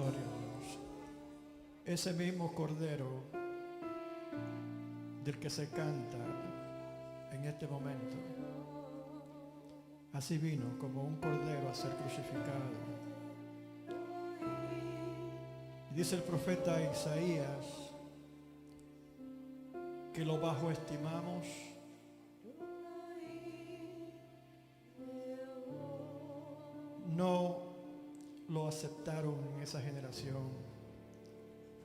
Gloria a Dios. Ese mismo Cordero del que se canta en este momento, así vino como un cordero a ser crucificado. Y dice el profeta Isaías que lo bajoestimamos, no lo aceptaron en esa generación,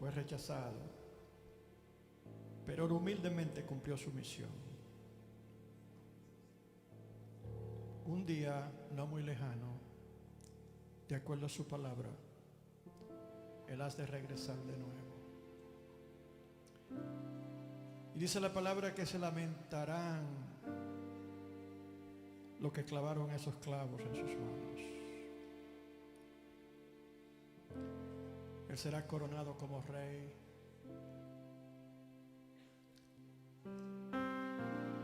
fue rechazado, pero humildemente cumplió su misión. Un día no muy lejano, de acuerdo a su palabra, Él ha de regresar de nuevo. Y dice la palabra que se lamentarán los que clavaron esos clavos en sus manos. Él será coronado como rey.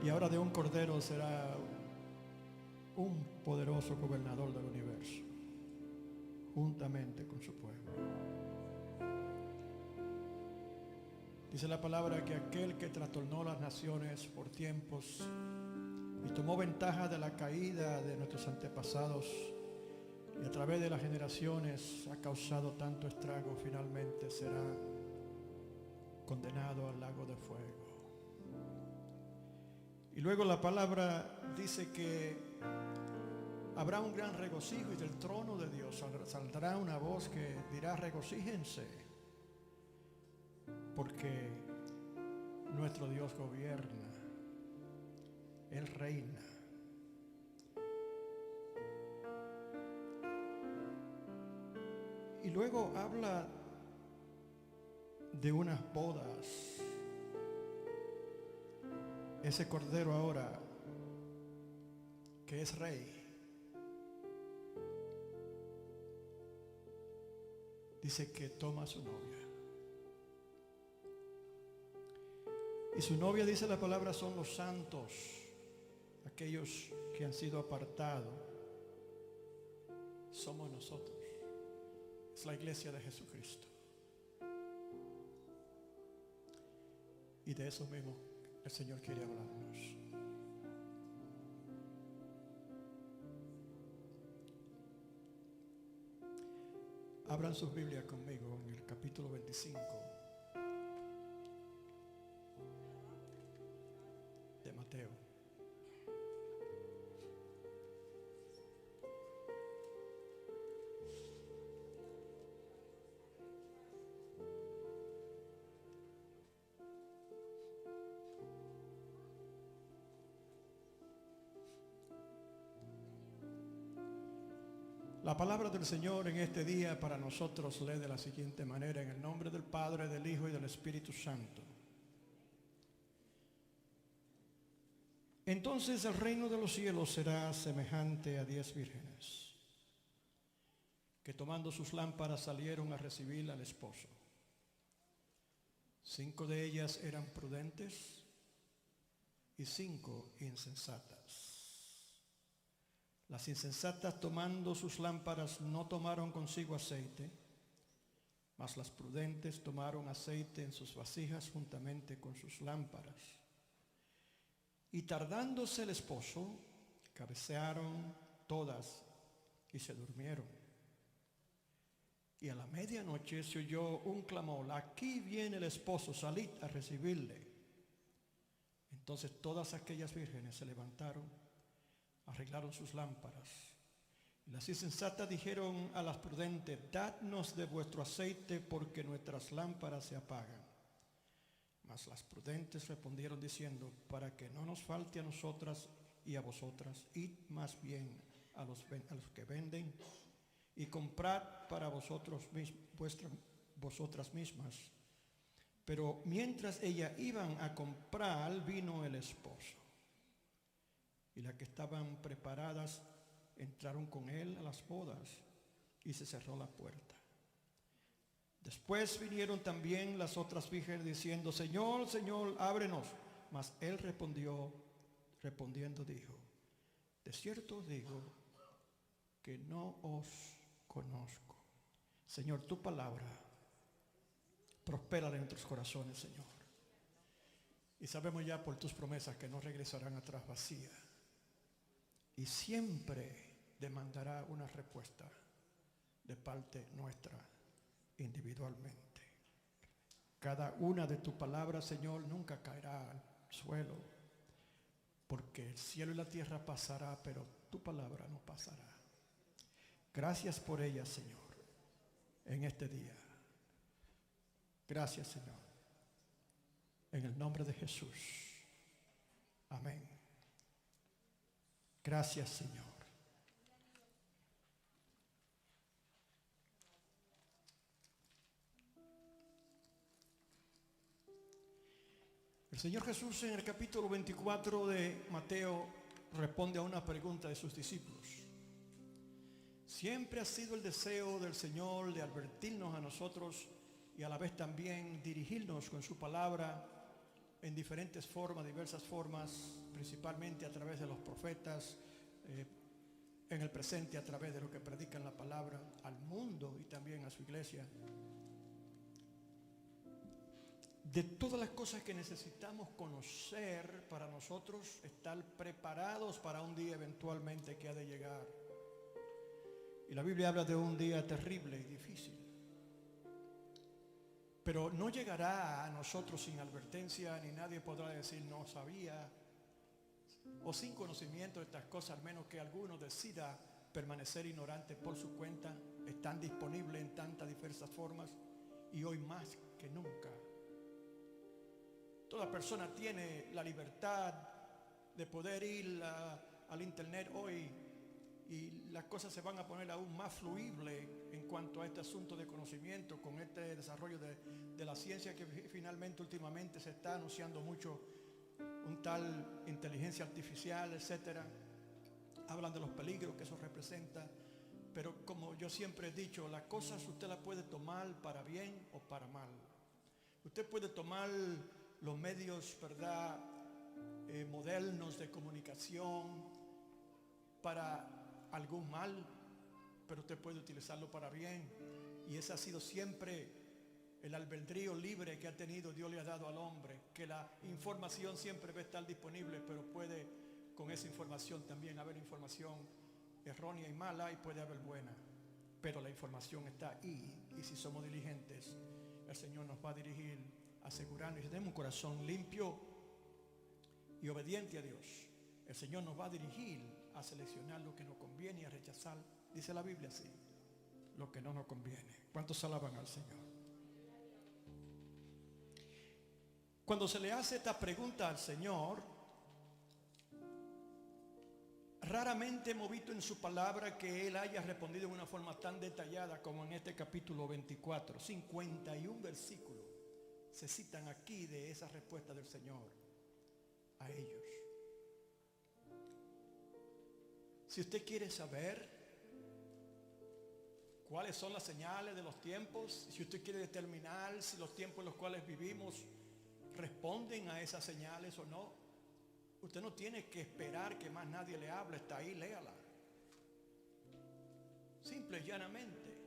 Y ahora de un cordero será un poderoso gobernador del universo, juntamente con su pueblo. Dice la palabra que aquel que trastornó las naciones por tiempos y tomó ventaja de la caída de nuestros antepasados y a través de las generaciones ha causado tanto estrago, finalmente será condenado al lago de fuego. Y luego la palabra dice que habrá un gran regocijo y del trono de Dios saldrá una voz que dirá: regocíjense, porque nuestro Dios gobierna, Él reina. Y luego habla de unas bodas. Ese cordero ahora, que es rey, dice que toma a su novia. Y su novia, dice la palabra, son los santos, aquellos que han sido apartados. Somos nosotros. Es la iglesia de Jesucristo. Y de eso mismo el Señor quiere hablarnos. Abran sus Biblias conmigo en el capítulo 25 de Mateo. La palabra del Señor en este día para nosotros lee de la siguiente manera: en el nombre del Padre, del Hijo y del Espíritu Santo. Entonces el reino de los cielos será semejante a 10 vírgenes que tomando sus lámparas salieron a recibir al esposo. 5 de ellas eran prudentes y 5 insensatas. Las insensatas, tomando sus lámparas, no tomaron consigo aceite, mas las prudentes tomaron aceite en sus vasijas juntamente con sus lámparas. Y tardándose el esposo, cabecearon todas y se durmieron. Y a la medianoche se oyó un clamor: aquí viene el esposo, salid a recibirle. Entonces todas aquellas vírgenes se levantaron, arreglaron sus lámparas. Y las insensatas dijeron a las prudentes: dadnos de vuestro aceite, porque nuestras lámparas se apagan. Mas las prudentes respondieron diciendo: para que no nos falte a nosotras y a vosotras, id más bien a los que venden y comprad para vosotras mismas. Pero mientras ellas iban a comprar, vino el esposo. Y las que estaban preparadas entraron con él a las bodas y se cerró la puerta. Después vinieron también las otras vírgenes diciendo: Señor, Señor, ábrenos. Mas él respondiendo dijo: de cierto os digo que no os conozco. Señor, tu palabra prospera en nuestros corazones, Señor. Y sabemos ya por tus promesas que no regresarán atrás vacías. Y siempre demandará una respuesta de parte nuestra individualmente. Cada una de tus palabras, Señor, nunca caerá al suelo, porque el cielo y la tierra pasará, pero tu palabra no pasará. Gracias por ella, Señor, en este día. Gracias, Señor. En el nombre de Jesús. Amén. Gracias, Señor. El Señor Jesús en el capítulo 24 de Mateo responde a una pregunta de sus discípulos. Siempre ha sido el deseo del Señor de advertirnos a nosotros y a la vez también dirigirnos con su palabra en diferentes formas, diversas formas, principalmente a través de los profetas, en el presente a través de lo que predican la palabra al mundo y también a su iglesia. De todas las cosas que necesitamos conocer para nosotros estar preparados para un día eventualmente que ha de llegar. Y la Biblia habla de un día terrible y difícil. Pero no llegará a nosotros sin advertencia, ni nadie podrá decir no sabía, o sin conocimiento de estas cosas, al menos que alguno decida permanecer ignorante por su cuenta. Están disponibles en tantas diversas formas y hoy más que nunca. Toda persona tiene la libertad de poder ir al internet hoy y las cosas se van a poner aún más fluibles en cuanto a este asunto de conocimiento, con este desarrollo de la ciencia que finalmente últimamente se está anunciando mucho, un tal inteligencia artificial, etcétera. Hablan de los peligros que eso representa, pero como yo siempre he dicho, las cosas usted las puede tomar para bien o para mal. Usted puede tomar los medios, ¿verdad?, modernos de comunicación para algún mal, pero usted puede utilizarlo para bien. Y ese ha sido siempre el albedrío libre que ha tenido, Dios le ha dado al hombre, que la información siempre va a estar disponible, pero puede con esa información también haber información errónea y mala, y puede haber buena, pero la información está ahí, y si somos diligentes, el Señor nos va a dirigir, asegurarnos, y si tenemos un corazón limpio y obediente a Dios, el Señor nos va a dirigir a seleccionar lo que nos conviene y a rechazar, dice la Biblia así, lo que no nos conviene. ¿Cuántos alaban al Señor? Cuando se le hace esta pregunta al Señor, raramente hemos visto en su palabra que Él haya respondido de una forma tan detallada como en este capítulo 24. 51 versículos se citan aquí de esa respuesta del Señor a ellos. Si usted quiere saber cuáles son las señales de los tiempos, si usted quiere determinar si los tiempos en los cuales vivimos responden a esas señales o no, usted no tiene que esperar que más nadie le hable, está ahí, léala. Simple y llanamente.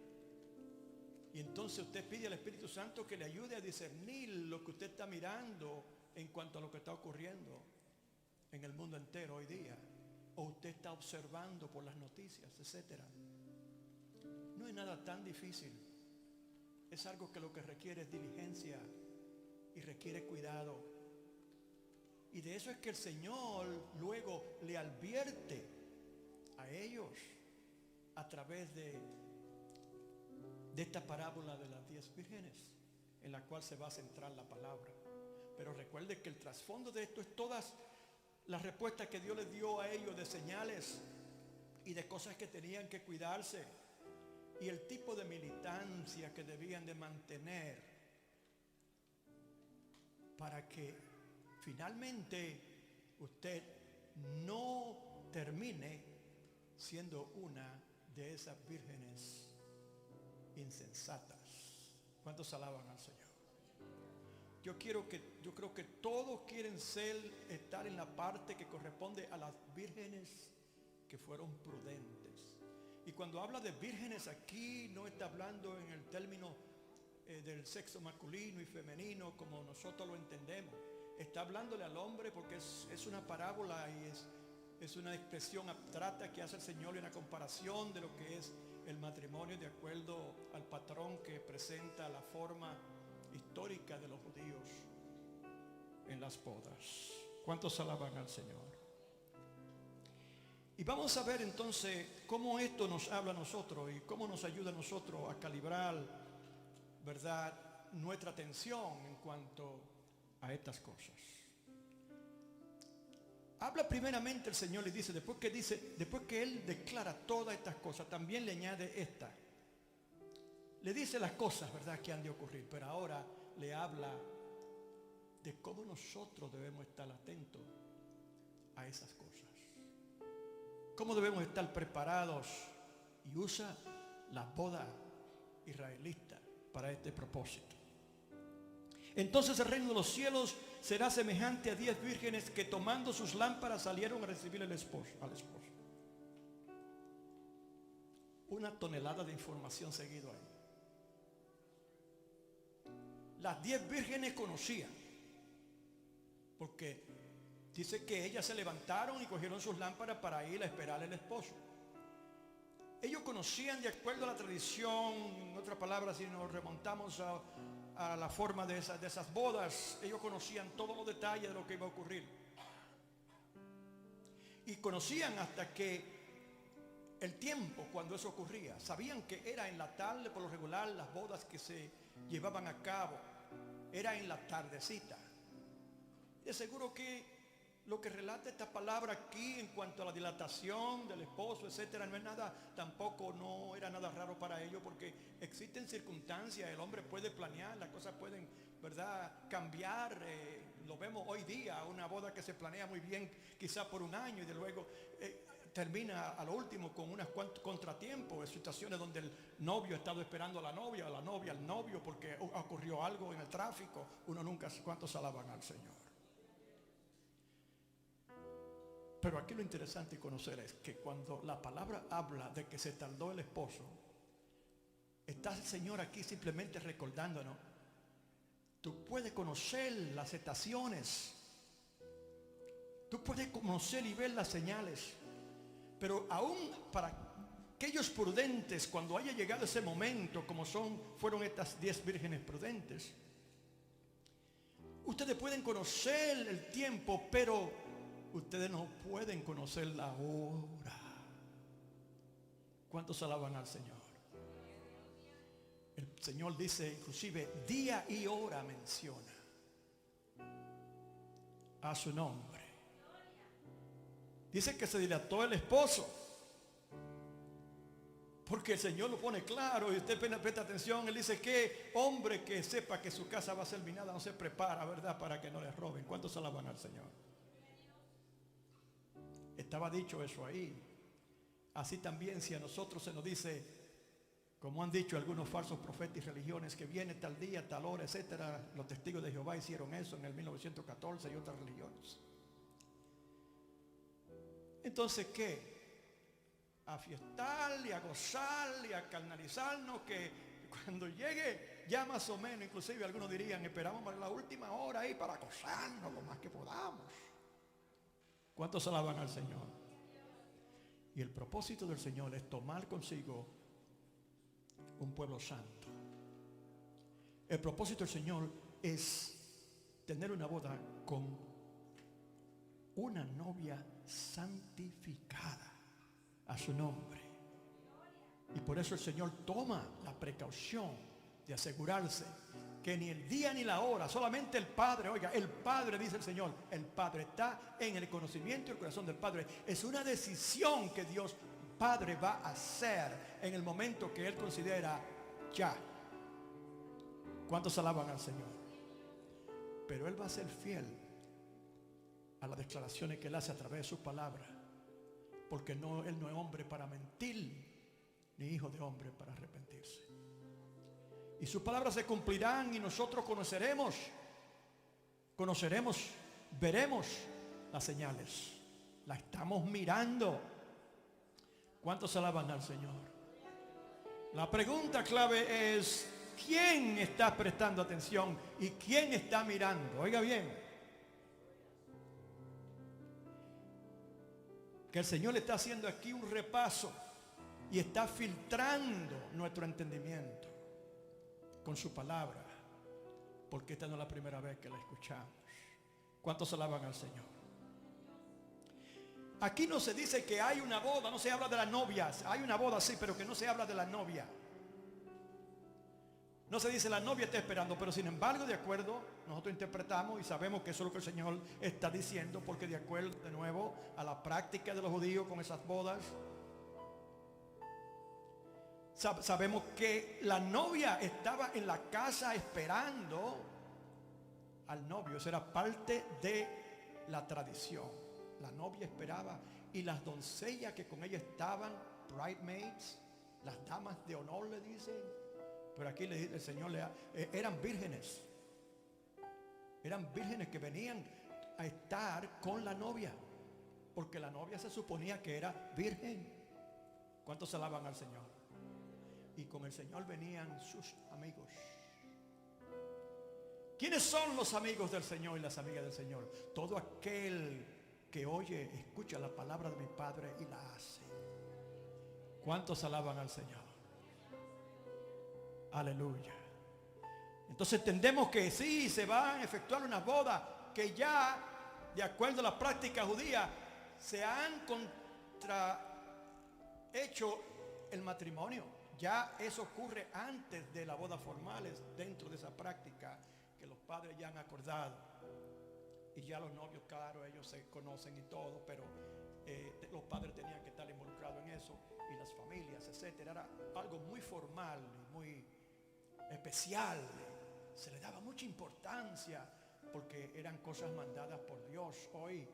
Y entonces usted pide al Espíritu Santo que le ayude a discernir lo que usted está mirando en cuanto a lo que está ocurriendo en el mundo entero hoy día, o usted está observando por las noticias, etcétera. No es nada tan difícil. Es algo que lo que requiere es diligencia y requiere cuidado. Y de eso es que el Señor luego le advierte a ellos a través de esta parábola de las 10 vírgenes, en la cual se va a centrar la palabra. Pero recuerde que el trasfondo de esto es todas las respuestas que Dios les dio a ellos de señales y de cosas que tenían que cuidarse, y el tipo de militancia que debían de mantener para que finalmente usted no termine siendo una de esas vírgenes insensatas. ¿Cuántos alaban al Señor? Yo creo que todos quieren estar en la parte que corresponde a las vírgenes que fueron prudentes, Y cuando habla de vírgenes aquí, no está hablando en el término del sexo masculino y femenino como nosotros lo entendemos. Está hablándole al hombre porque es una parábola y es una expresión abstracta que hace el Señor en la comparación de lo que es el matrimonio de acuerdo al patrón que presenta la forma histórica de los judíos en las bodas. ¿Cuántos alaban al Señor? Y vamos a ver entonces cómo esto nos habla a nosotros y cómo nos ayuda a nosotros a calibrar, ¿verdad?, nuestra atención en cuanto a estas cosas. Habla primeramente el Señor y dice, después que Él declara todas estas cosas, también le añade esta. Le dice las cosas, ¿verdad?, que han de ocurrir, pero ahora le habla de cómo nosotros debemos estar atentos a esas cosas. Cómo debemos estar preparados, y usa la boda israelita para este propósito. Entonces el reino de los cielos será semejante a 10 vírgenes que tomando sus lámparas salieron a recibir al esposo. Una tonelada de información seguido ahí. Las 10 vírgenes conocían, porque dice que ellas se levantaron y cogieron sus lámparas para ir a esperar al esposo. Ellos conocían, de acuerdo a la tradición, en otras palabras, si nos remontamos a la forma de esas bodas, ellos conocían todos los detalles de lo que iba a ocurrir. Y conocían hasta que el tiempo cuando eso ocurría. Sabían que era en la tarde, por lo regular, las bodas que se llevaban a cabo, era en la tardecita. De seguro que lo que relata esta palabra aquí en cuanto a la dilatación del esposo, etcétera, no es nada, tampoco no era nada raro para ellos, porque existen circunstancias, el hombre puede planear, las cosas pueden, ¿verdad?, cambiar. Lo vemos hoy día, una boda que se planea muy bien, quizá por un año, y de luego termina a lo último con unos cuantos contratiempos, situaciones donde el novio ha estado esperando a la novia al novio, porque ocurrió algo en el tráfico. Uno nunca, ¿cuántos alaban al Señor? Pero aquí lo interesante y conocer es que cuando la palabra habla de que se tardó el esposo, está el Señor aquí simplemente recordándonos, tú puedes conocer las estaciones, tú puedes conocer y ver las señales, pero aún para aquellos prudentes, cuando haya llegado ese momento, como fueron estas 10 vírgenes prudentes, ustedes pueden conocer el tiempo, pero ustedes no pueden conocer la hora. ¿Cuántos alaban al Señor? El Señor dice, inclusive día y hora menciona a su nombre. Dice que se dilató el esposo, porque el Señor lo pone claro, y usted presta atención. Él dice que hombre que sepa que su casa va a ser minada no se prepara, ¿verdad?, para que no le roben. ¿Cuántos alaban al Señor? Estaba dicho eso ahí. Así también si a nosotros se nos dice, como han dicho algunos falsos profetas y religiones, que viene tal día, tal hora, etcétera. Los testigos de Jehová hicieron eso en el 1914 y otras religiones. Entonces, ¿qué? A fiestar y a gozar y a carnalizarnos, que cuando llegue ya más o menos, inclusive algunos dirían, esperamos la última hora ahí para gozarnos lo más que podamos. ¿Cuántos alaban al Señor? Y el propósito del Señor es tomar consigo un pueblo santo. El propósito del Señor es tener una boda con una novia santificada a su nombre. Y por eso el Señor toma la precaución de asegurarse que ni el día ni la hora, solamente el Padre, oiga, el Padre, dice el Señor, el Padre está en el conocimiento y el corazón del Padre. Es una decisión que Dios Padre va a hacer en el momento que Él considera ya. ¿Cuántos alaban al Señor? Pero Él va a ser fiel a las declaraciones que Él hace a través de su palabra, porque Él no es hombre para mentir, ni hijo de hombre para arrepentirse. Y sus palabras se cumplirán y nosotros conoceremos, veremos las señales. La estamos mirando. ¿Cuántos alaban al Señor? La pregunta clave es: ¿quién está prestando atención y quién está mirando? Oiga bien, que el Señor le está haciendo aquí un repaso y está filtrando nuestro entendimiento con su palabra, porque esta no es la primera vez que la escuchamos. ¿Cuántos alaban al Señor? Aquí no se dice que hay una boda, no se habla de las novias. Hay una boda, sí, pero que no se habla de la novia. No se dice la novia está esperando, pero sin embargo, de acuerdo, nosotros interpretamos y sabemos que eso es lo que el Señor está diciendo, porque de acuerdo de nuevo a la práctica de los judíos con esas bodas, sabemos que la novia estaba en la casa esperando al novio. Eso era parte de la tradición. La novia esperaba, y las doncellas que con ella estaban, bridesmaids, las damas de honor, le dicen. Pero aquí le dice el Señor, eran vírgenes. Eran vírgenes que venían a estar con la novia, porque la novia se suponía que era virgen. ¿Cuántos alaban al Señor? Y con el Señor venían sus amigos. ¿Quiénes son los amigos del Señor y las amigas del Señor? Todo aquel que oye, escucha la palabra de mi Padre y la hace. ¿Cuántos alaban al Señor? Aleluya. Entonces entendemos que sí, se van a efectuar una boda, que ya, de acuerdo a la práctica judía, se han hecho el matrimonio. Ya eso ocurre antes de la boda formal, dentro de esa práctica que los padres ya han acordado. Y ya los novios, claro, ellos se conocen y todo, pero los padres tenían que estar involucrados en eso, y las familias, etcétera. Era algo muy formal, muy especial. Se le daba mucha importancia porque eran cosas mandadas por Dios. Hoy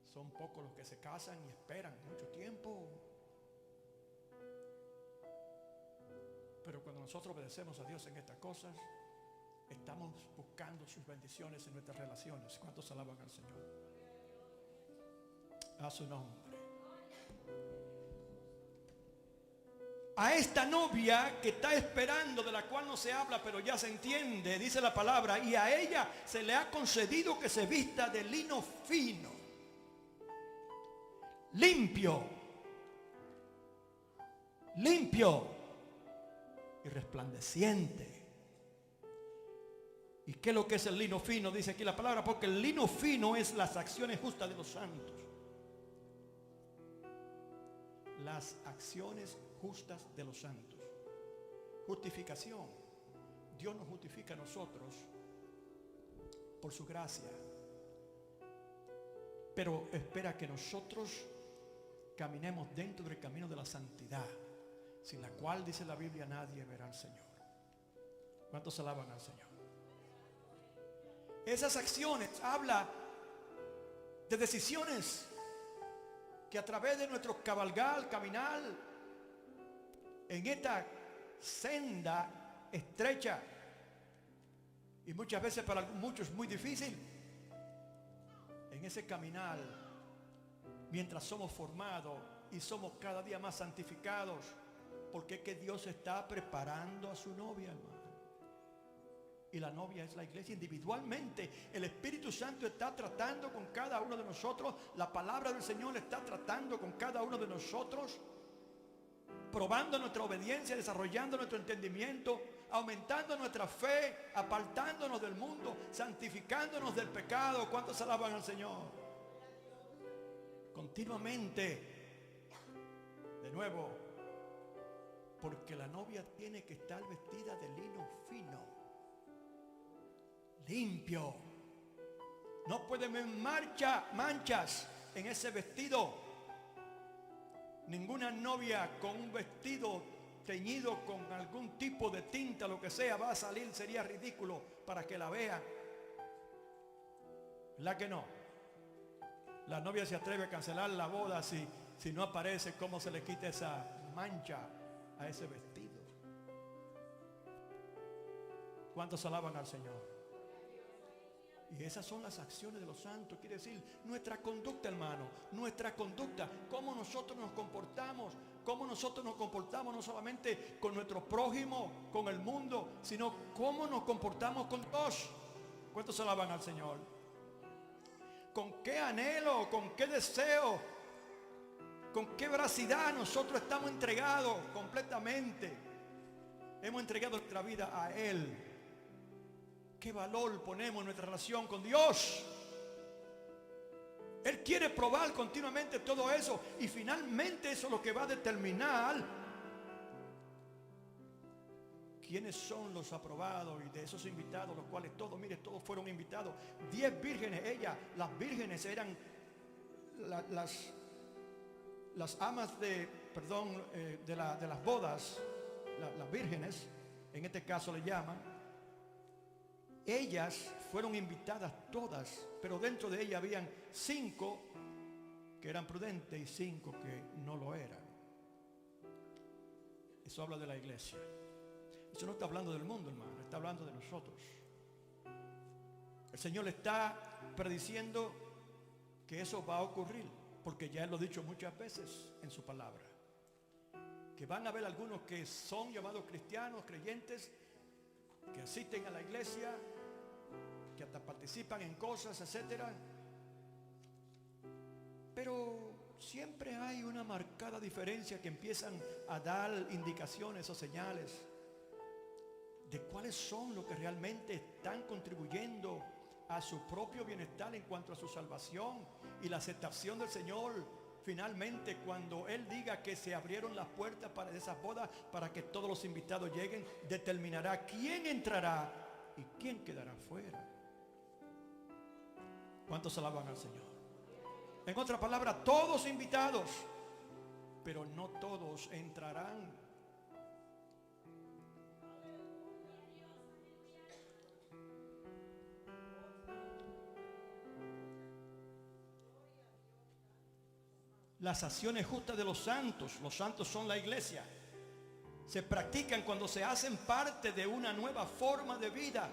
son pocos los que se casan y esperan mucho tiempo. Pero cuando nosotros obedecemos a Dios en estas cosas, estamos buscando sus bendiciones en nuestras relaciones. ¿Cuántos alaban al Señor? A su nombre. A esta novia que está esperando, de la cual no se habla, pero ya se entiende, dice la palabra, y a ella se le ha concedido que se vista de lino fino, limpio y resplandeciente. ¿Y qué es lo que es el lino fino? Dice aquí la palabra, porque el lino fino es las acciones justas de los santos. Las acciones justas de los santos. Justificación. Dios nos justifica a nosotros por su gracia, pero espera que nosotros caminemos dentro del camino de la santidad, sin la cual, dice la Biblia, nadie verá al Señor. ¿Cuántos alaban al Señor? Esas acciones habla de decisiones que a través de nuestro caminar en esta senda estrecha, y muchas veces para muchos muy difícil, en ese caminar, mientras somos formados y somos cada día más santificados, porque es que Dios está preparando a su novia, hermano. Y la novia es la iglesia. Individualmente el Espíritu Santo está tratando con cada uno de nosotros. La palabra del Señor está tratando con cada uno de nosotros, probando nuestra obediencia, desarrollando nuestro entendimiento, aumentando nuestra fe, apartándonos del mundo, santificándonos del pecado. ¿Cuántos alaban al Señor? Continuamente. De nuevo, porque la novia tiene que estar vestida de lino fino, limpio. No puede haber manchas en ese vestido. Ninguna novia con un vestido teñido con algún tipo de tinta, lo que sea, va a salir, sería ridículo para que la vean. ¿Verdad que no? La novia se atreve a cancelar la boda si no aparece, cómo se le quita esa mancha a ese vestido. ¿Cuántos alaban al Señor? Y esas son las acciones de los santos. Quiere decir, nuestra conducta, hermano. Nuestra conducta. Cómo nosotros nos comportamos. Cómo nosotros nos comportamos no solamente con nuestro prójimo, con el mundo, sino cómo nos comportamos con Dios. ¿Cuántos alaban al Señor? ¿Con qué anhelo? ¿Con qué deseo? ¿Con qué veracidad nosotros estamos entregados completamente? Hemos entregado nuestra vida a Él. ¿Qué valor ponemos en nuestra relación con Dios? Él quiere probar continuamente todo eso. Y finalmente eso es lo que va a determinar quiénes son los aprobados. Y de esos invitados, los cuales todos, mire, todos fueron invitados. 10 vírgenes, las vírgenes eran las amas de las bodas. Las vírgenes, en este caso le llaman. Ellas fueron invitadas todas, pero dentro de ellas habían 5 que eran prudentes y 5 que no lo eran. Eso habla de la iglesia. Eso no está hablando del mundo, hermano, está hablando de nosotros. El Señor le está prediciendo que eso va a ocurrir, porque ya Él lo ha dicho muchas veces en su palabra. Que van a haber algunos que son llamados cristianos, creyentes, que asisten a la iglesia, que hasta participan en cosas, etcétera. Pero siempre hay una marcada diferencia que empiezan a dar indicaciones o señales de cuáles son los que realmente están contribuyendo a su propio bienestar en cuanto a su salvación y la aceptación del Señor. Finalmente, cuando Él diga que se abrieron las puertas para esas bodas, para que todos los invitados lleguen, determinará quién entrará y quién quedará fuera. ¿Cuántos alaban al Señor? En otras palabras, todos invitados, pero no todos entrarán. Las acciones justas de los santos son la iglesia, se practican cuando se hacen parte de una nueva forma de vida.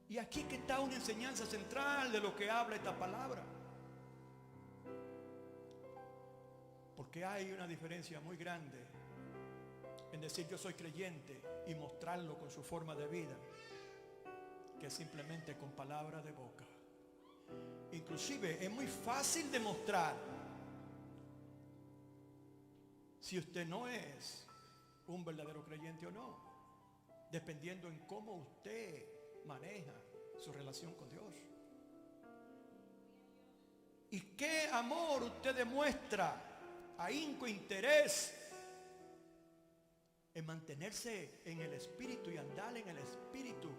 Y aquí que está una enseñanza central de lo que habla esta palabra. Porque hay una diferencia muy grande en decir yo soy creyente y mostrarlo con su forma de vida, que simplemente con palabras de boca. Inclusive es muy fácil demostrar si usted no es un verdadero creyente o no, dependiendo en cómo usted maneja su relación con Dios. ¿Y qué amor usted demuestra, ahínco, interés en mantenerse en el Espíritu y andar en el Espíritu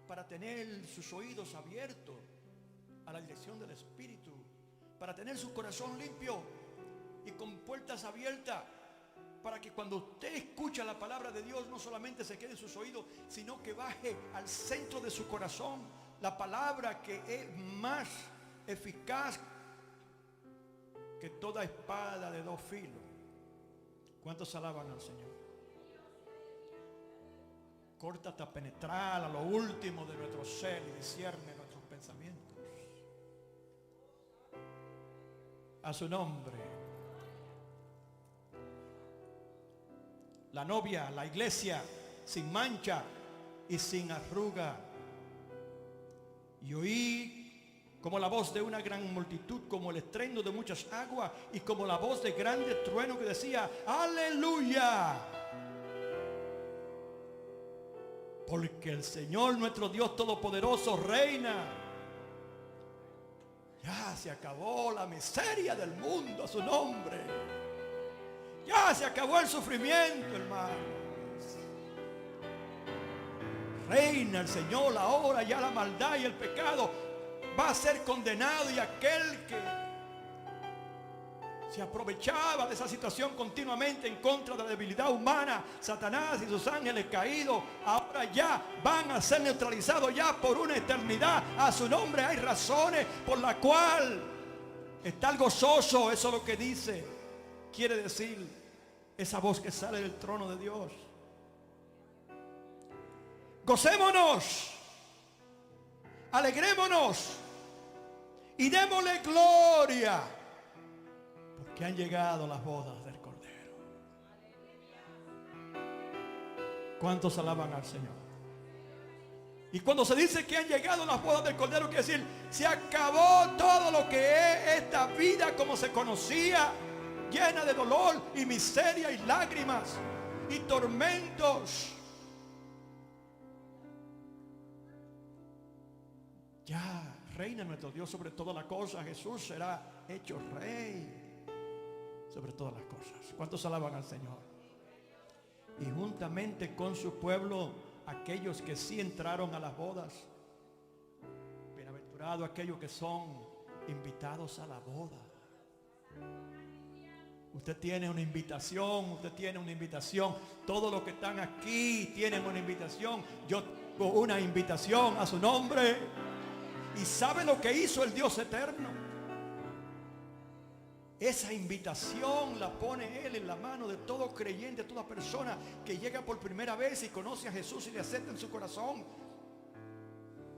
para tener sus oídos abiertos a la dirección del Espíritu, para tener su corazón limpio y con puertas abiertas, para que cuando usted escucha la palabra de Dios no solamente se quede en sus oídos, sino que baje al centro de su corazón la palabra que es más eficaz que toda espada de 2 filos. ¿Cuántos alaban al Señor? Corta hasta penetrar a lo último de nuestro ser y discierne nuestros pensamientos. A su nombre. La novia, la iglesia, sin mancha y sin arruga. Y oí como la voz de una gran multitud, como el estruendo de muchas aguas y como la voz de grande trueno que decía: ¡Aleluya! Porque el Señor nuestro Dios Todopoderoso reina. Ya se acabó la miseria del mundo a su nombre. Ya se acabó el sufrimiento, hermano. Reina el Señor ahora, ya la maldad y el pecado va a ser condenado, y aquel que se aprovechaba de esa situación continuamente en contra de la debilidad humana, Satanás y sus ángeles caídos, ahora ya van a ser neutralizados ya por una eternidad. A su nombre hay razones por la cual estar gozoso. Eso es lo que dice, quiere decir esa voz que sale del trono de Dios. Gocémonos alegrémonos y démosle gloria, porque han llegado las bodas del Cordero. ¿Cuántos alaban al Señor? Y cuando se dice que han llegado las bodas del Cordero, quiere decir, se acabó todo lo que es esta vida como se conocía, llena de dolor y miseria y lágrimas y tormentos. Ya reina nuestro Dios sobre todas las cosas. Jesús será hecho rey sobre todas las cosas. ¿Cuántos alaban al Señor? Y juntamente con su pueblo, aquellos que sí entraron a las bodas. Bienaventurados aquellos que son invitados a la boda. Usted tiene una invitación, usted tiene una invitación. Todos los que están aquí tienen una invitación. Yo tengo una invitación a su nombre. ¿Y sabe lo que hizo el Dios eterno? Esa invitación la pone Él en la mano de todo creyente, toda persona que llega por primera vez y conoce a Jesús y le acepta en su corazón.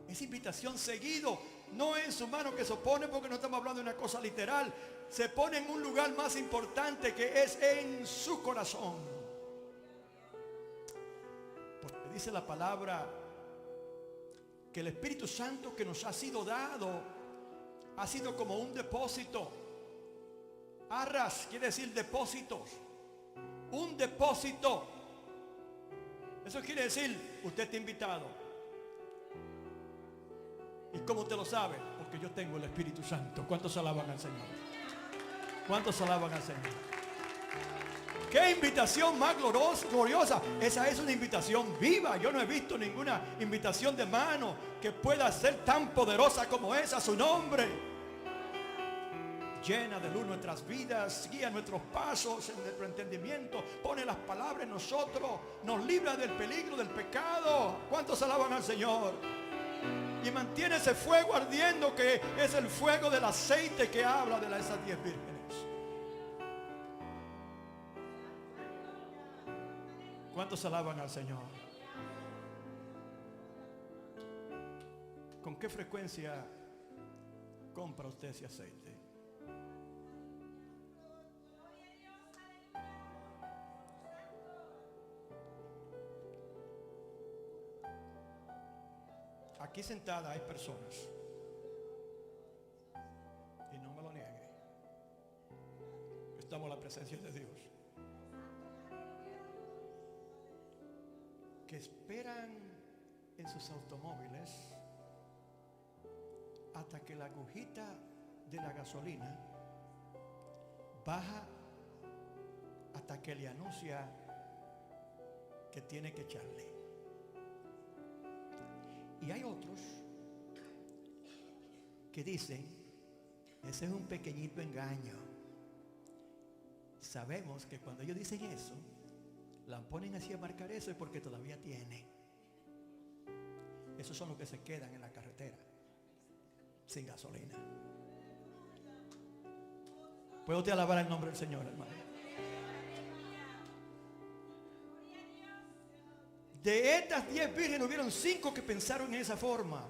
Esa invitación seguido, no en su mano que se pone, porque no estamos hablando de una cosa literal. Se pone en un lugar más importante, que es en su corazón. Porque dice la palabra que el Espíritu Santo que nos ha sido dado ha sido como un depósito. Arras quiere decir depósitos. Un depósito. Eso quiere decir, usted está invitado. ¿Y cómo usted lo sabe? Porque yo tengo el Espíritu Santo. ¿Cuántos alaban al Señor? ¿Cuántos alaban al Señor? ¡Qué invitación más gloriosa! Esa es una invitación viva. Yo no he visto ninguna invitación de mano que pueda ser tan poderosa como esa. Su nombre llena de luz nuestras vidas, guía nuestros pasos en nuestro entendimiento, pone las palabras en nosotros, nos libra del peligro del pecado. ¿Cuántos alaban al Señor? Y mantiene ese fuego ardiendo, que es el fuego del aceite que habla de esas 10 vírgenes. ¿Cuántos alaban al Señor? ¿Con qué frecuencia compra usted ese aceite? Aquí sentada hay personas, y no me lo niegue, estamos en la presencia de Dios, que esperan en sus automóviles hasta que la agujita de la gasolina baja, hasta que le anuncia que tiene que echarle. Y hay otros que dicen, ese es un pequeñito engaño. Sabemos que cuando ellos dicen eso, la ponen así a marcar eso, es porque todavía tiene. Esos son los que se quedan en la carretera sin gasolina. ¿Puede usted alabar el nombre del Señor, hermano? De estas 10 vírgenes hubieron 5 que pensaron en esa forma.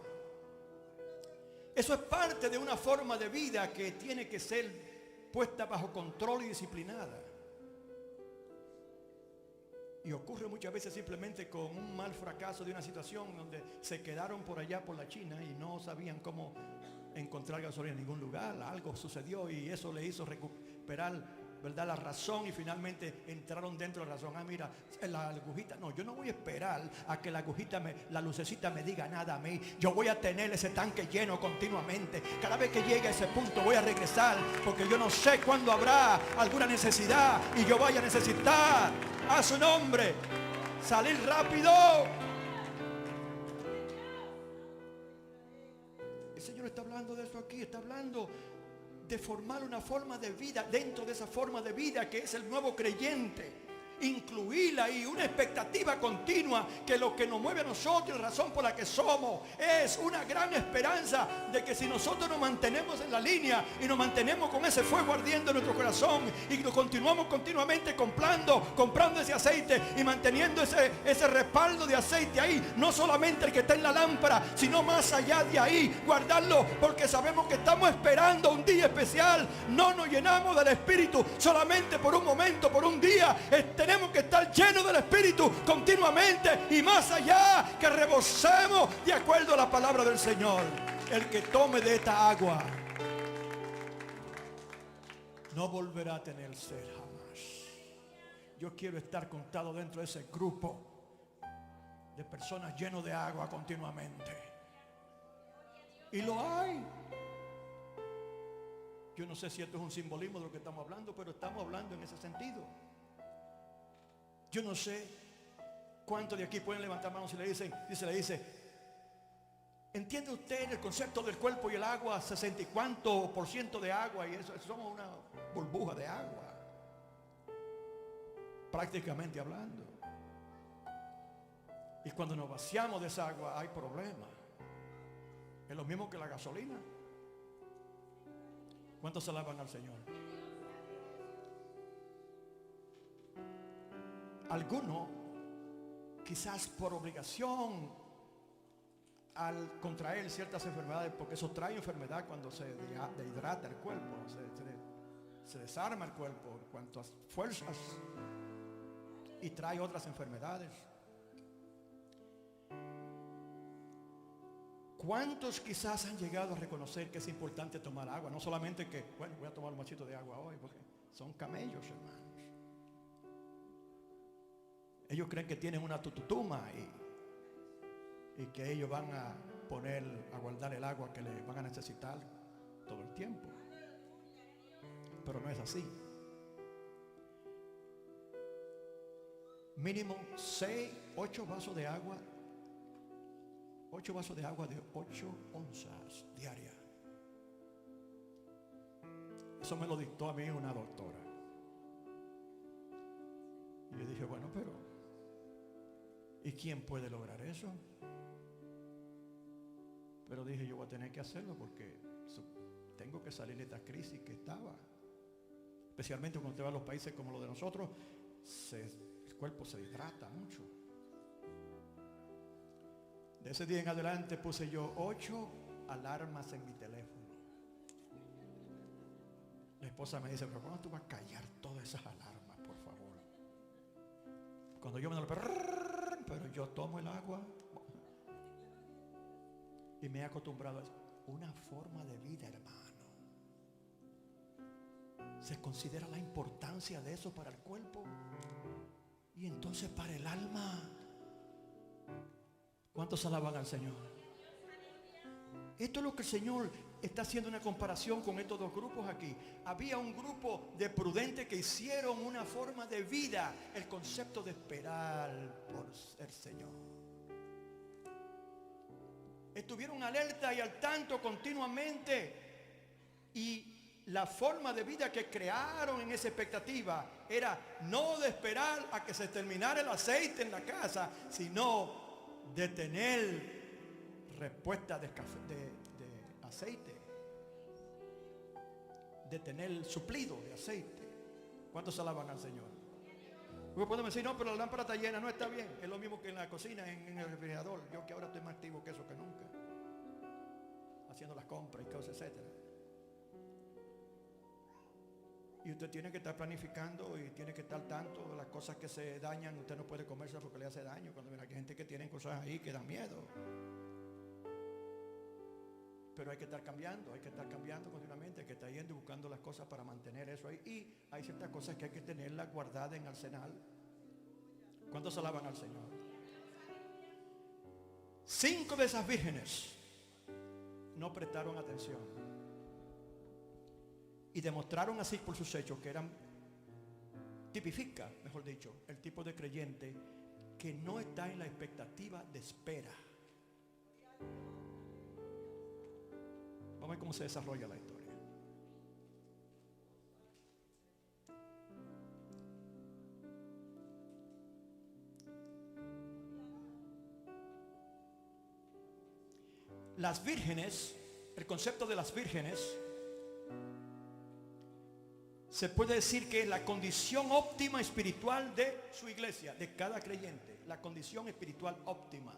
Eso es parte de una forma de vida que tiene que ser puesta bajo control y disciplinada. Y ocurre muchas veces simplemente con un mal fracaso de una situación donde se quedaron por allá por la China y no sabían cómo encontrar gasolina en ningún lugar. Algo sucedió y eso le hizo recuperar, ¿verdad?, la razón, y finalmente entraron dentro de la razón. Ah, mira, la agujita, no, yo no voy a esperar a que la agujita, la lucecita me diga nada a mí. Yo voy a tener ese tanque lleno continuamente. Cada vez que llegue a ese punto voy a regresar, porque yo no sé cuándo habrá alguna necesidad y yo vaya a necesitar, a su nombre, salir rápido. El Señor está hablando de eso aquí, está hablando de formar una forma de vida dentro de esa forma de vida que es el nuevo creyente. incluirla ahí, una expectativa continua, que lo que nos mueve a nosotros, la razón por la que somos, es una gran esperanza de que si nosotros nos mantenemos en la línea y nos mantenemos con ese fuego ardiendo en nuestro corazón y lo continuamos continuamente comprando ese aceite y manteniendo ese respaldo de aceite ahí, no solamente el que está en la lámpara, sino más allá de ahí, guardarlo, porque sabemos que estamos esperando un día especial. No nos llenamos del Espíritu solamente por un momento, por un día. Tenemos que estar llenos del Espíritu continuamente y más allá, que rebosemos de acuerdo a la palabra del Señor. El que tome de esta agua no volverá a tener sed jamás. Yo quiero estar contado dentro de ese grupo de personas llenos de agua continuamente. Y lo hay. Yo no sé si esto es un simbolismo de lo que estamos hablando, pero estamos hablando en ese sentido. Yo no sé cuántos de aquí pueden levantar manos y le dice, ¿entiende usted el concepto del cuerpo y el agua? 60 y cuánto % de agua, y eso somos una burbuja de agua, prácticamente hablando. Y cuando nos vaciamos de esa agua hay problemas. Es lo mismo que la gasolina. ¿Cuántos se alaban al Señor? Algunos, quizás por obligación, al contraer ciertas enfermedades, porque eso trae enfermedad cuando se deshidrata el cuerpo, se desarma el cuerpo en cuanto a fuerzas, y trae otras enfermedades. ¿Cuántos quizás han llegado a reconocer que es importante tomar agua? No solamente que, bueno, voy a tomar un machito de agua hoy, porque son camellos, hermanos. Ellos creen que tienen una tututuma y que ellos van a guardar el agua que le van a necesitar todo el tiempo. Pero no es así. Mínimo 8 vasos de agua. 8 vasos de agua de 8 onzas diarias. Eso me lo dictó a mí una doctora. Y yo dije, bueno, pero ¿y quién puede lograr eso? Pero dije, yo voy a tener que hacerlo porque tengo que salir de esta crisis que estaba. Especialmente cuando te vas a los países como los de nosotros, el cuerpo se hidrata mucho. De ese día en adelante puse yo 8 alarmas en mi teléfono. La esposa me dice, pero ¿cuándo tú vas a callar todas esas alarmas, por favor? Cuando yo me lo pero yo tomo el agua y me he acostumbrado a eso. Una forma de vida, hermano. Se considera la importancia de eso para el cuerpo y entonces para el alma. ¿Cuántos alaban al Señor? Esto es lo que el Señor está haciendo, una comparación con estos dos grupos aquí. Había un grupo de prudentes que hicieron una forma de vida, el concepto de esperar por el Señor. Estuvieron alerta y al tanto continuamente. Y la forma de vida que crearon en esa expectativa era no de esperar a que se terminara el aceite en la casa, sino de tener respuesta de aceite, de tener suplido de aceite. ¿Cuántos alaban al Señor? Luego podemos decir, no, pero la lámpara está llena, no está bien. Es lo mismo que en la cocina, en el refrigerador. Yo que ahora estoy más activo que eso que nunca, haciendo las compras y cosas, etcétera. Y usted tiene que estar planificando y tiene que estar tanto de las cosas que se dañan. Usted no puede comerse porque le hace daño. Cuando mira que hay gente que tiene cosas ahí que dan miedo. Pero hay que estar cambiando continuamente. Hay que estar yendo y buscando las cosas para mantener eso ahí. Y hay ciertas cosas que hay que tenerlas guardadas en arsenal. ¿Cuántos alaban al Señor? 5 de esas vírgenes no prestaron atención. Y demostraron así por sus hechos que tipifica, mejor dicho, el tipo de creyente que no está en la expectativa de espera. Vamos a ver cómo se desarrolla la historia. Las vírgenes, el concepto de las vírgenes, se puede decir que es la condición óptima espiritual de su iglesia, de cada creyente, la condición espiritual óptima.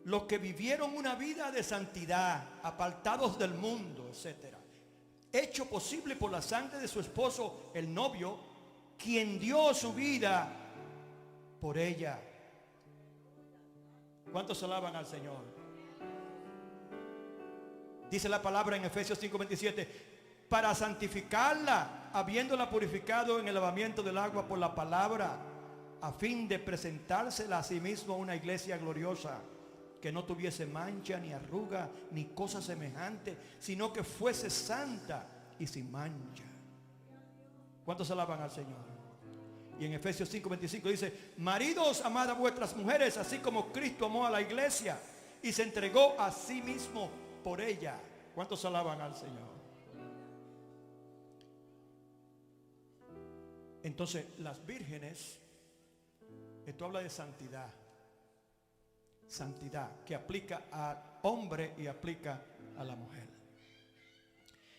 Los que vivieron una vida de santidad, apartados del mundo, etc. Hecho posible por la sangre de su esposo, el novio, quien dio su vida por ella. ¿Cuántos alaban al Señor? Dice la palabra en Efesios 5:27, para santificarla, habiéndola purificado en el lavamiento del agua por la palabra, a fin de presentársela a sí mismo una iglesia gloriosa, que no tuviese mancha, ni arruga, ni cosa semejante, sino que fuese santa y sin mancha. ¿Cuántos alaban al Señor? Y en Efesios 5:25 dice, maridos, amad a vuestras mujeres, así como Cristo amó a la iglesia y se entregó a sí mismo por ella. ¿Cuántos alaban al Señor? Entonces, las vírgenes, esto habla de santidad. Santidad que aplica al hombre y aplica a la mujer.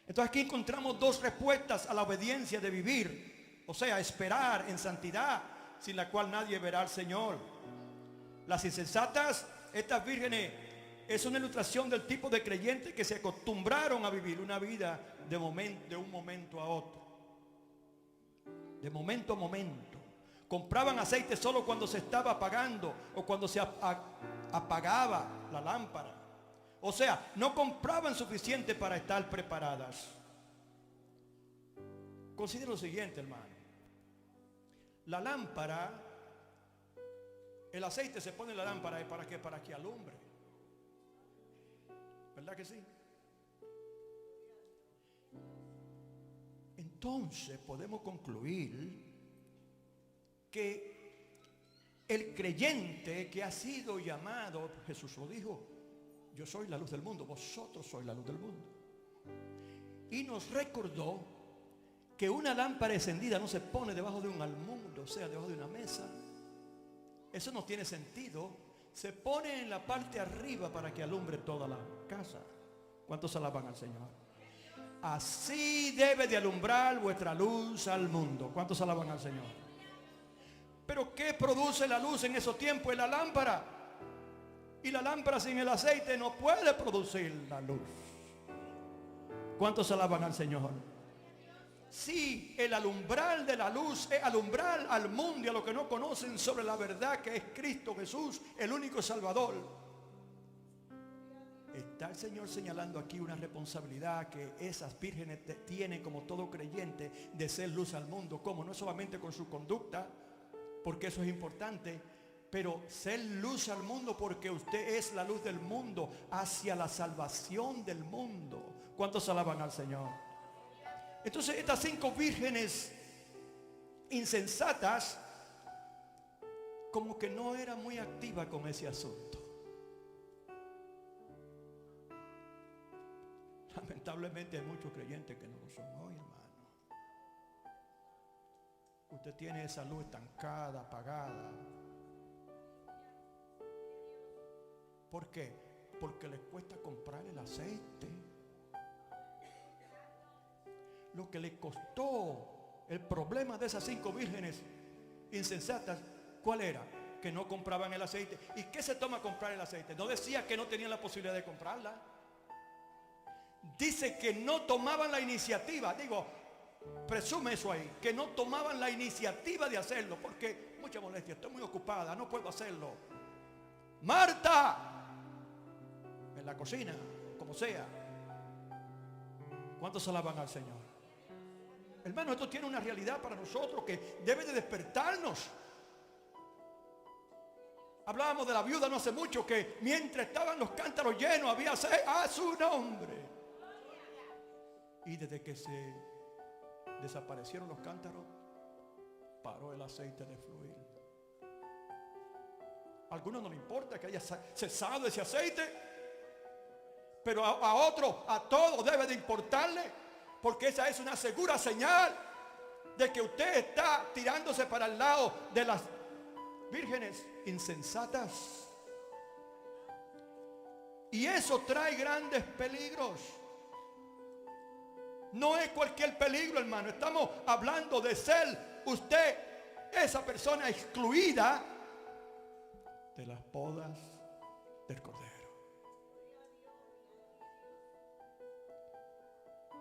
Entonces aquí encontramos dos respuestas a la obediencia de vivir, o sea, esperar en santidad, sin la cual nadie verá al Señor. Las insensatas, estas vírgenes, es una ilustración del tipo de creyentes que se acostumbraron a vivir una vida de un momento a otro, de momento a momento. Compraban aceite solo cuando se estaba apagando o cuando se apagaba la lámpara. O sea, no compraban suficiente para estar preparadas. Considera lo siguiente, hermano. La lámpara, el aceite se pone en la lámpara ¿para qué? Para que alumbre. ¿Verdad que sí? Entonces podemos concluir que el creyente que ha sido llamado, Jesús lo dijo, yo soy la luz del mundo, vosotros sois la luz del mundo. Y nos recordó que una lámpara encendida no se pone debajo de un almud, o sea, debajo de una mesa. Eso no tiene sentido. Se pone en la parte arriba para que alumbre toda la casa. ¿Cuántos alaban al Señor? Así debe de alumbrar vuestra luz al mundo. ¿Cuántos alaban al Señor? Pero ¿qué produce la luz en esos tiempos? Es la lámpara. Y la lámpara sin el aceite no puede producir la luz. ¿Cuántos alaban al Señor? Sí, el alumbrar de la luz es alumbrar al mundo y a los que no conocen sobre la verdad que es Cristo Jesús, el único Salvador. Está el Señor señalando aquí una responsabilidad que esas vírgenes tienen como todo creyente de ser luz al mundo. ¿Cómo? No solamente con su conducta, porque eso es importante, pero ser luz al mundo porque usted es la luz del mundo hacia la salvación del mundo. ¿Cuántos alaban al Señor? Entonces estas 5 vírgenes insensatas como que no eran muy activas con ese asunto. Lamentablemente hay muchos creyentes que no lo son hoy, hermano. Usted tiene esa luz estancada, apagada. ¿Por qué? Porque les cuesta comprar el aceite. Lo que le costó el problema de esas 5 vírgenes insensatas, ¿cuál era? Que no compraban el aceite. ¿Y qué se toma comprar el aceite? No decía que no tenían la posibilidad de comprarla. Dice que no tomaban la iniciativa. Digo, presume eso ahí, que no tomaban la iniciativa de hacerlo, porque mucha molestia, estoy muy ocupada, no puedo hacerlo. Marta, en la cocina, como sea. ¿Cuántos alaban al Señor? Hermano, esto tiene una realidad para nosotros que debe de despertarnos. Hablábamos de la viuda no hace mucho, que mientras estaban los cántaros llenos había aceite a su nombre. Y desde que se desaparecieron los cántaros, paró el aceite de fluir. A algunos no le importa que haya cesado ese aceite, pero a otros, a todos debe de importarle. Porque esa es una segura señal de que usted está tirándose para el lado de las vírgenes insensatas. Y eso trae grandes peligros. No es cualquier peligro, hermano. Estamos hablando de ser usted esa persona excluida de las podas del Cordero.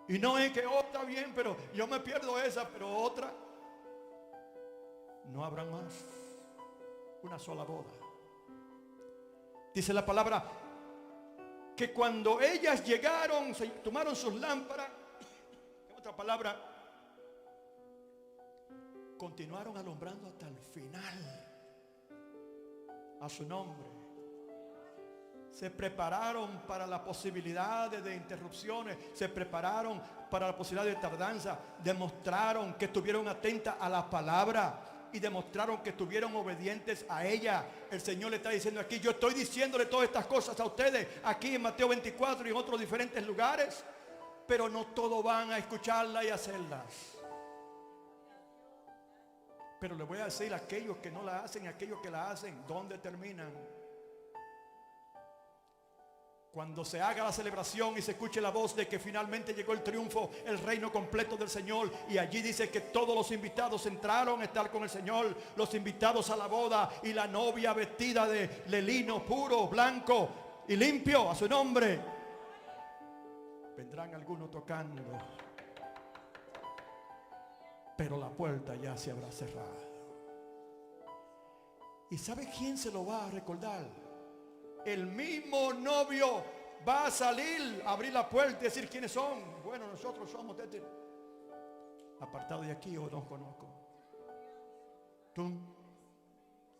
Y no es que está bien, pero yo me pierdo esa, pero otra. No habrá más. Una sola boda. Dice la palabra que cuando ellas llegaron, se tomaron sus lámparas, en otra palabra, continuaron alumbrando hasta el final. A su nombre. Se prepararon para la posibilidad de interrupciones, se prepararon para la posibilidad de tardanza, demostraron que estuvieron atentas a la palabra y demostraron que estuvieron obedientes a ella. El Señor le está diciendo aquí, yo estoy diciéndole todas estas cosas a ustedes, aquí en Mateo 24 y en otros diferentes lugares, pero no todos van a escucharla y hacerlas. Pero le voy a decir a aquellos que no la hacen y a aquellos que la hacen, ¿dónde terminan? Cuando se haga la celebración y se escuche la voz de que finalmente llegó el triunfo, el reino completo del Señor, y allí dice que todos los invitados entraron a estar con el Señor, los invitados a la boda, y la novia vestida de lino puro, blanco y limpio, a su nombre. Vendrán algunos tocando, pero la puerta ya se habrá cerrado. ¿Y sabe quién se lo va a recordar? El mismo novio va a salir, a abrir la puerta y decir quiénes son. Bueno, nosotros somos de este apartado de aquí, o no conozco. ¡Tum!